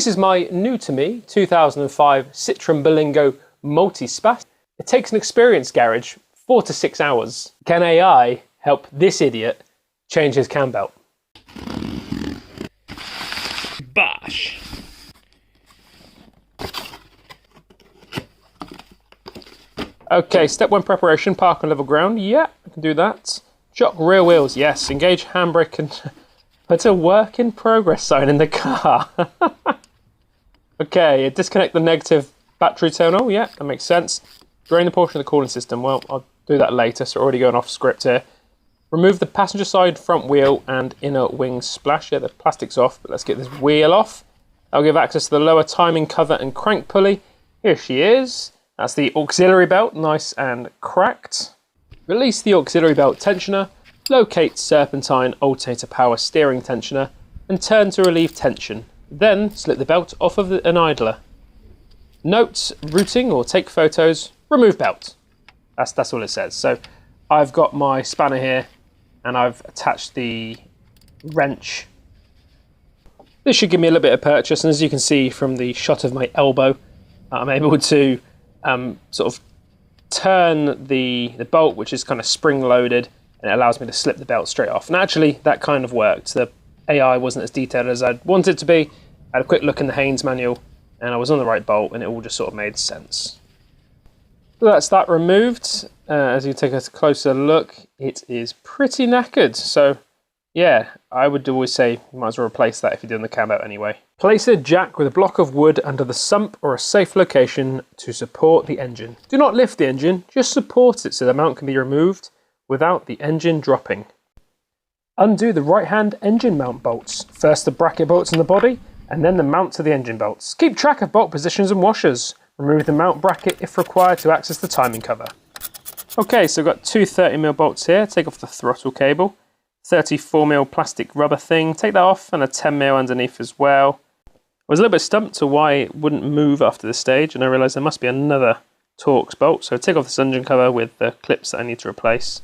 This is my new to me 2005 Citroen Berlingo Multispace. It takes an experienced garage 4 to 6 hours. Can AI help this idiot change his cam belt? Bash. Okay, step 1 preparation, park on level ground. Yeah, I can do that. Shock rear wheels, yes. Engage handbrake and put a work in progress sign in the car. Okay, disconnect the negative battery terminal. Yeah, that makes sense. Drain the portion of the cooling system. Well, I'll do that later, so already going off script here. Remove the passenger side front wheel and inner wing splash. Yeah, the plastic's off, but let's get this wheel off. That'll give access to the lower timing cover and crank pulley. Here she is. That's the auxiliary belt, nice and cracked. Release the auxiliary belt tensioner, locate serpentine alternator power steering tensioner, and turn to relieve tension. Then slip the belt off of an idler. Note routing or take photos, remove belt. That's all it says. So I've got my spanner here and I've attached the wrench. This should give me a little bit of purchase, and as you can see from the shot of my elbow, I'm able to sort of turn the bolt, which is kind of spring loaded, and it allows me to slip the belt straight off. And actually that kind of worked. The AI wasn't as detailed as I'd wanted it to be. I had a quick look in the Haynes manual and I was on the right bolt, and it all just sort of made sense. So that's that removed. As you take a closer look, it is pretty knackered. So yeah, I would always say you might as well replace that if you're doing the cam belt anyway. Place a jack with a block of wood under the sump or a safe location to support the engine. Do not lift the engine, just support it so the mount can be removed without the engine dropping. Undo the right-hand engine mount bolts. First the bracket bolts in the body, and then the mount to the engine bolts. Keep track of bolt positions and washers. Remove the mount bracket if required to access the timing cover. Okay, so I've got two 30mm bolts here. Take off the throttle cable. 34mm plastic rubber thing. Take that off, and a 10mm underneath as well. I was a little bit stumped to why it wouldn't move after this stage, and I realised there must be another Torx bolt. So take off this engine cover with the clips that I need to replace.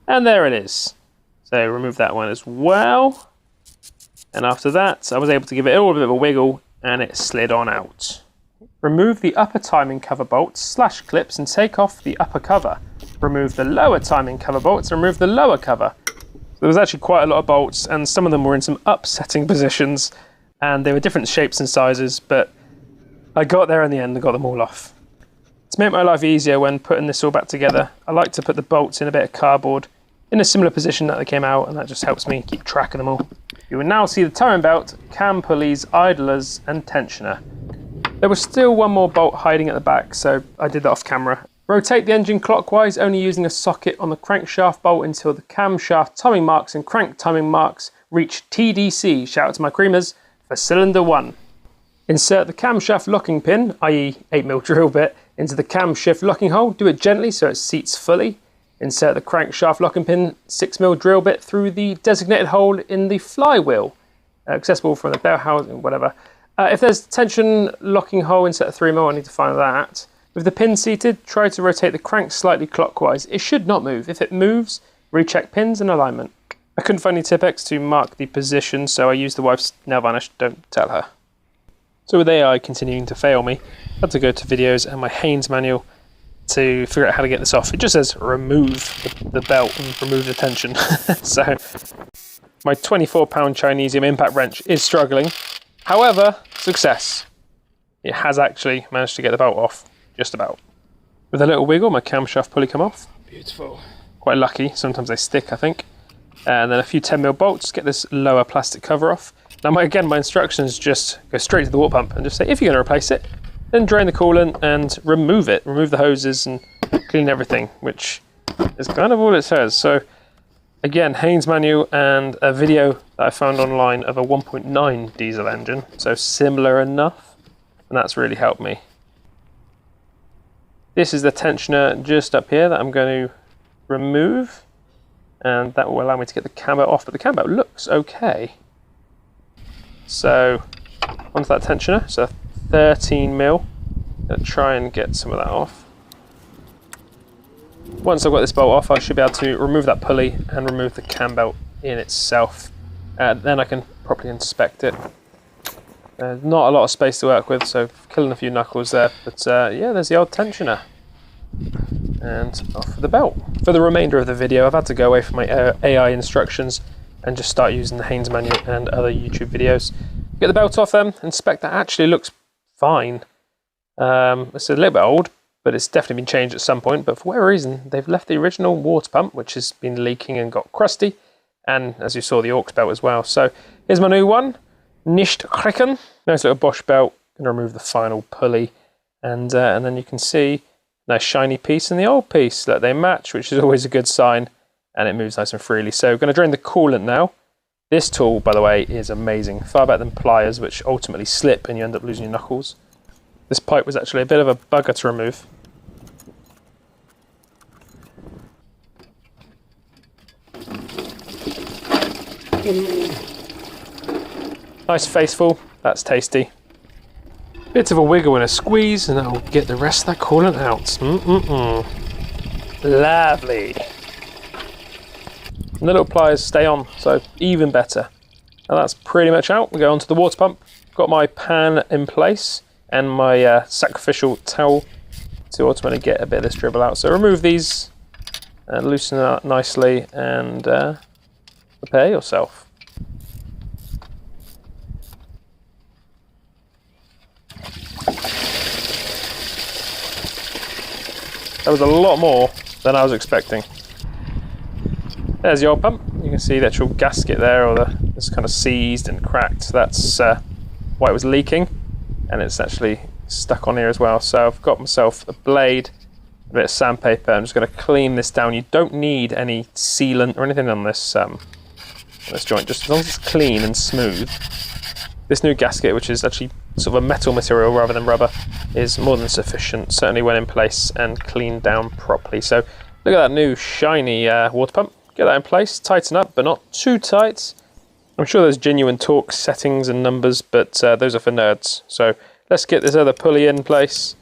And there it is. So remove that one as well. And after that, I was able to give it a little bit of a wiggle, and it slid on out. Remove the upper timing cover bolts / clips and take off the upper cover. Remove the lower timing cover bolts and remove the lower cover. There was actually quite a lot of bolts, and some of them were in some upsetting positions, and they were different shapes and sizes, but I got there in the end and got them all off. To make my life easier when putting this all back together, I like to put the bolts in a bit of cardboard in a similar position that they came out, and that just helps me keep track of them all. You will now see the timing belt, cam pulleys, idlers and tensioner. There was still one more bolt hiding at the back, so I did that off camera. Rotate the engine clockwise, only using a socket on the crankshaft bolt until the camshaft timing marks and crank timing marks reach TDC. Shout out to my creamers for cylinder 1. Insert the camshaft locking pin, i.e. 8mm drill bit, into the camshaft locking hole. Do it gently so it seats fully. Insert the crankshaft locking pin 6mm drill bit through the designated hole in the flywheel, accessible from the bell housing, whatever. If there's tension locking hole, insert a 3mm, I need to find that. With the pin seated, try to rotate the crank slightly clockwise. It should not move. If it moves, recheck pins and alignment. I couldn't find any Tipp-Ex to mark the position, so I used the wife's nail varnish, don't tell her. So with AI continuing to fail me, I had to go to videos and my Haynes manual to figure out how to get this off. It just says remove the belt and remove the tension. So my 24-pound Chinesium impact wrench is struggling. However, success. It has actually managed to get the belt off, just about. With a little wiggle, my camshaft pulley come off. Beautiful. Quite lucky, sometimes they stick, I think. And then a few 10mm bolts, get this lower plastic cover off. Now my instructions just go straight to the water pump and just say, if you're going to replace it, then drain the coolant and remove it. Remove the hoses and clean everything, which is kind of all it says. So again, Haynes manual and a video that I found online of a 1.9 diesel engine. So similar enough, and that's really helped me. This is the tensioner just up here that I'm going to remove, and that will allow me to get the cam belt off, but the cam belt looks okay. So onto that tensioner, so 13mm. I'm going to try and get some of that off. Once I've got this bolt off, I should be able to remove that pulley and remove the cam belt in itself. Then I can properly inspect it. Not a lot of space to work with, so killing a few knuckles there. But yeah, there's the old tensioner. And off with the belt. For the remainder of the video, I've had to go away from my AI instructions and just start using the Haynes manual and other YouTube videos. Get the belt off them, inspect that. Actually looks fine. It's a little bit old, but it's definitely been changed at some point. But for whatever reason, they've left the original water pump, which has been leaking and got crusty. And as you saw, the aux belt as well. So here's my new one. Nicht Kricken. Nice little Bosch belt. Going to remove the final pulley. And then you can see nice shiny piece and the old piece that they match, which is always a good sign, and it moves nice and freely. So we're going to drain the coolant now. This tool, by the way, is amazing. Far better than pliers, which ultimately slip and you end up losing your knuckles. This pipe was actually a bit of a bugger to remove. Nice faceful, that's tasty. Bit of a wiggle and a squeeze, and that'll get the rest of that coolant out. Lovely. And the little pliers stay on, so even better. And that's pretty much out. We go on to the water pump. Got my pan in place and my sacrificial towel to ultimately get a bit of this dribble out. So remove these and loosen it up nicely and prepare yourself. That was a lot more than I was expecting. There's the oil pump. You can see the actual gasket there, or it's kind of seized and cracked. That's why it was leaking, and it's actually stuck on here as well. So I've got myself a blade, a bit of sandpaper. I'm just going to clean this down. You don't need any sealant or anything on this joint, just as long as it's clean and smooth. This new gasket, which is actually sort of a metal material rather than rubber, is more than sufficient, certainly when in place and cleaned down properly. So look at that new shiny water pump. Get that in place, tighten up, but not too tight. I'm sure there's genuine torque settings and numbers, but those are for nerds. So let's get this other pulley in place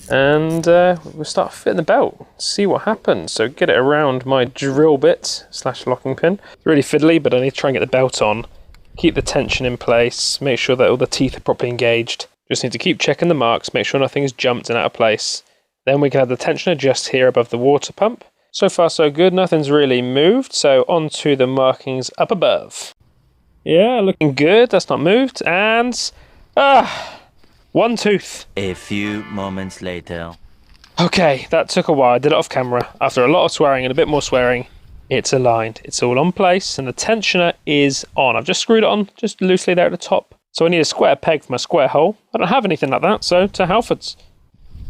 and we'll start fitting the belt, see what happens. So get it around my drill bit / locking pin. It's really fiddly, but I need to try and get the belt on. Keep the tension in place, make sure that all the teeth are properly engaged. Just need to keep checking the marks, make sure nothing's jumped and out of place. Then we can have the tensioner just here above the water pump. So far so good, nothing's really moved, so on to the markings up above. Yeah, looking good, that's not moved, and one tooth. A few moments later. Okay, that took a while, I did it off camera. After a lot of swearing and a bit more swearing, it's aligned, it's all on place, and the tensioner is on. I've just screwed it on, just loosely there at the top. So I need a square peg for my square hole. I don't have anything like that, so to Halfords.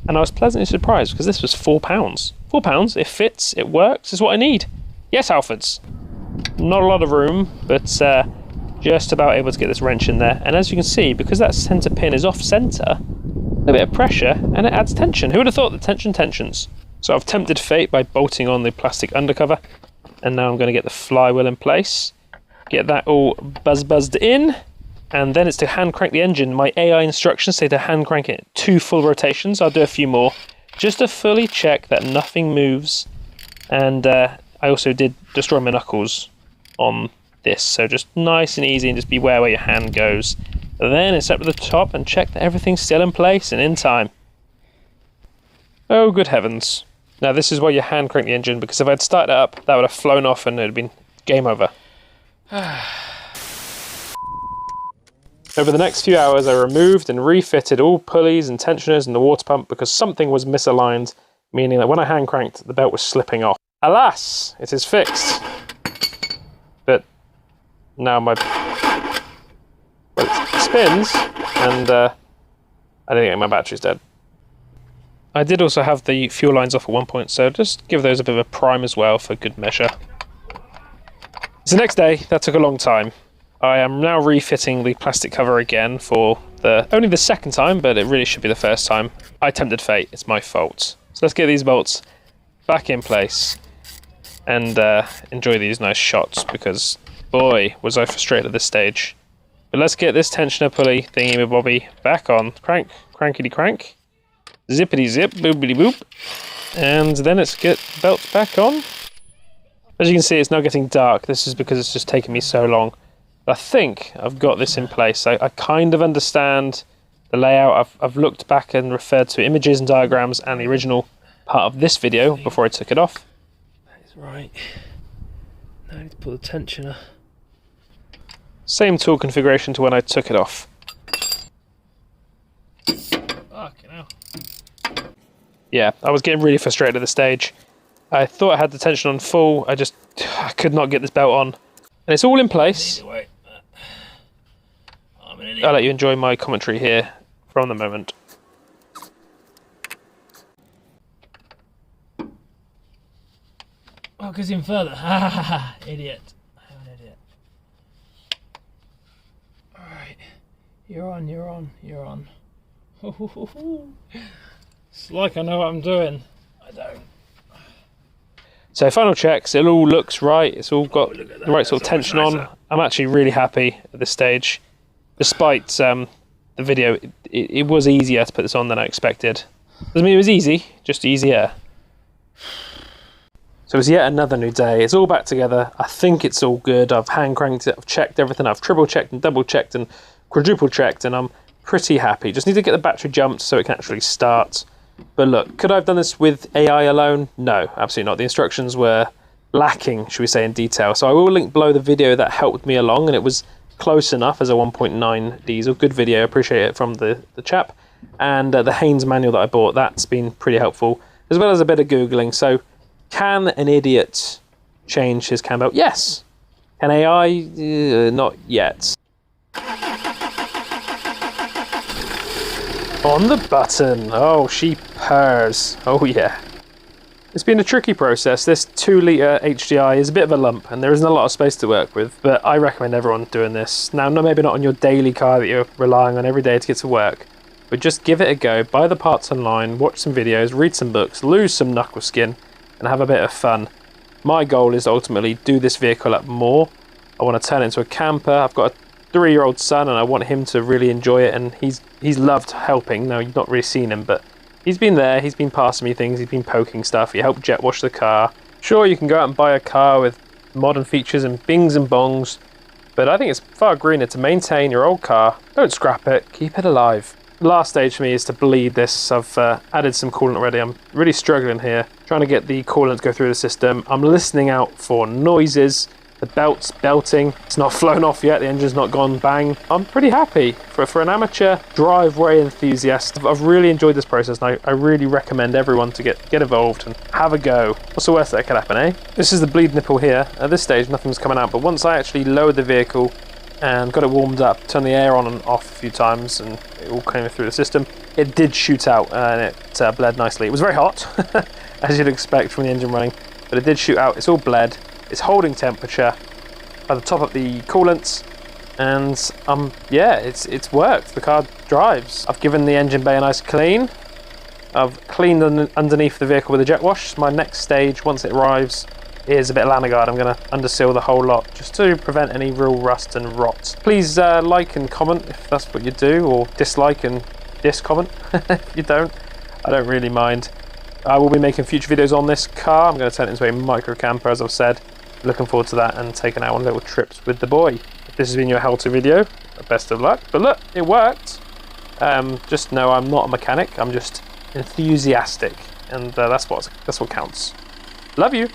And I was pleasantly surprised because this was £4. £4, it fits, it works, is what I need. Yes, Halfords. Not a lot of room, but just about able to get this wrench in there. And as you can see, because that centre pin is off centre, a bit of pressure and it adds tension. Who would have thought that tension tensions? So I've tempted fate by bolting on the plastic undercover. And now I'm going to get the flywheel in place, get that all buzzed in, and then it's to hand crank the engine. My AI instructions say to hand crank it 2 full rotations. I'll do a few more just to fully check that nothing moves. And I also did destroy my knuckles on this, so just nice and easy, and just beware where your hand goes. Then it's up to the top and check that everything's still in place and in time. Oh, good heavens. Now this is why you hand crank the engine, because if I'd started it up, that would have flown off and it would have been game over. Over the next few hours, I removed and refitted all pulleys and tensioners and the water pump because something was misaligned, meaning that when I hand cranked, the belt was slipping off. Alas, it is fixed. But now it spins, and I think my battery's dead. I did also have the fuel lines off at one point, so just give those a bit of a prime as well for good measure. It's the next day. That took a long time. I am now refitting the plastic cover again for only the second time, but it really should be the first time. I tempted fate. It's my fault. So let's get these bolts back in place and enjoy these nice shots, because boy, was I frustrated at this stage. But let's get this tensioner pulley thingy-bobby back on. Crank, crankety crank. Zippity zip, boopity boop. And then let's get the belt back on. As you can see, it's now getting dark. This is because it's just taken me so long. But I think I've got this in place. I kind of understand the layout. I've looked back and referred to images and diagrams and the original part of this video before I took it off. That is right. Now I need to put the tensioner. Same tool configuration to when I took it off. Fucking hell. Yeah, I was getting really frustrated at this stage. I thought I had the tension on full. I could not get this belt on. And it's all in place. Either way, I'm an idiot. I'll let you enjoy my commentary here from the moment. Oh, because even further. Ha ha ha. Idiot. I'm an idiot. Alright. You're on, you're on, you're on. It's like I know what I'm doing. I don't. So final checks, it all looks right. It's all got the right sort of tension on. I'm actually really happy at this stage. Despite the video, it was easier to put this on than I expected. Doesn't mean it was easy, just easier. So it's yet another new day. It's all back together. I think it's all good. I've hand cranked it, I've checked everything. I've triple checked and double checked and quadruple checked, and I'm pretty happy. Just need to get the battery jumped so it can actually start. But look, could I have done this with AI alone? No, absolutely not. The instructions were lacking, should we say, in detail. So I will link below the video that helped me along, and it was close enough as a 1.9 diesel. Good video, appreciate it from the chap. And the Haynes manual that I bought, that's been pretty helpful, as well as a bit of Googling. So can an idiot change his cam belt? Yes. Can AI? Not yet. On the button. Oh, she purrs. Oh yeah. It's been a tricky process. This 2-litre HDi is a bit of a lump and there isn't a lot of space to work with, but I recommend everyone doing this. Now, maybe not on your daily car that you're relying on every day to get to work, but just give it a go. Buy the parts online, watch some videos, read some books, lose some knuckle skin, and have a bit of fun. My goal is to ultimately do this vehicle up more. I want to turn it into a camper. I've got a 3-year-old son and I want him to really enjoy it, and he's loved helping. Now, you've not really seen him, but he's been there, he's been passing me things, he's been poking stuff, he helped jet wash the car. Sure, you can go out and buy a car with modern features and bings and bongs, but I think it's far greener to maintain your old car. Don't scrap it, keep it alive. The last stage for me is to bleed this. I've added some coolant already. I'm really struggling here, trying to get the coolant to go through the system. I'm listening out for noises. The belt's belting. It's not flown off yet. The engine's not gone bang. I'm pretty happy. For an amateur driveway enthusiast, I've really enjoyed this process, and I really recommend everyone to get involved and have a go. What's the worst that could happen, eh? This is the bleed nipple here. At this stage, nothing's coming out, but once I actually lowered the vehicle and got it warmed up, turned the air on and off a few times, and it all came through the system, it did shoot out, and it bled nicely. It was very hot, as you'd expect from the engine running, but it did shoot out. It's all bled. It's holding temperature. I've top up the coolants, and yeah, it's worked. The car drives. I've given the engine bay a nice clean. I've cleaned underneath the vehicle with a jet wash. My next stage, once it arrives, is a bit of Lanagard. I'm going to underseal the whole lot just to prevent any real rust and rot. Please like and comment if that's what you do, or dislike and discomment if you don't. I don't really mind. I will be making future videos on this car. I'm going to turn it into a micro camper, as I've said. Looking forward to that and taking out on little trips with the boy. If this has been your how-to video, best of luck. But look, it worked. Just know I'm not a mechanic. I'm just enthusiastic, and that's what counts. Love you.